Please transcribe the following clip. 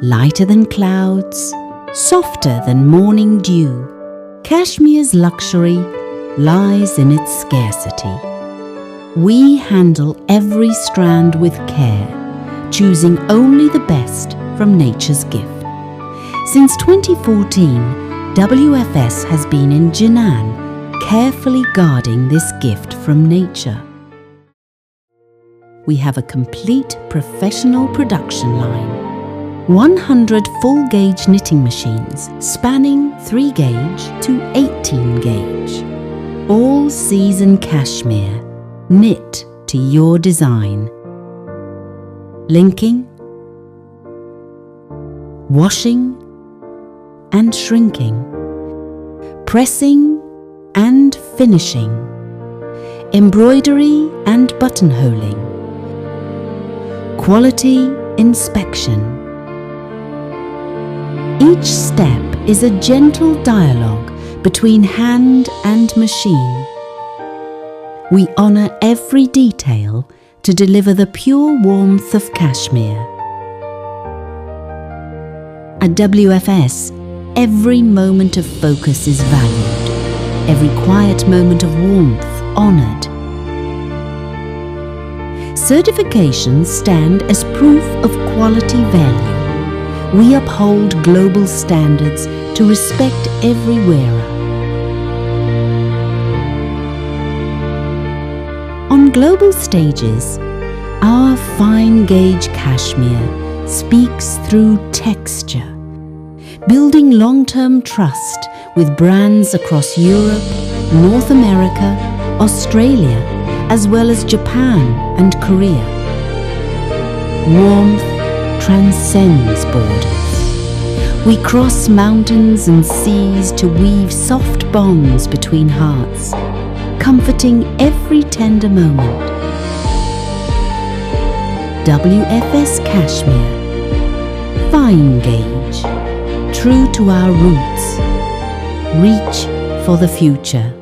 lighter than clouds, softer than morning dew. Cashmere's luxury lies in its scarcity. We handle every strand with care, choosing only the best from nature's gift. Since 2014, WFS has been in Jinan, carefully guarding this gift from nature. We have a complete professional production line. 100 full-gauge knitting machines spanning 3-gauge to 18-gauge. All-season cashmere, knit to your design. Linking, washing and shrinking, pressing and finishing, embroidery and buttonholing, quality inspection. Each step is a gentle dialogue between hand and machine. We honor every detail to deliver the pure warmth of cashmere. At WFS, every moment of focus is valued, every quiet moment of warmth honored. Certifications stand as proof of quality value. We uphold global standards to respect every wearer. On global stages, our fine-gauge cashmere speaks through texture, building long-term trust with brands across Europe, North America, Australia, as well as Japan and Korea. Warmth transcends borders. We cross mountains and seas to weave soft bonds between hearts, comforting every tender moment. WFS Cashmere, fine gauge, true to our roots. Reach for the future.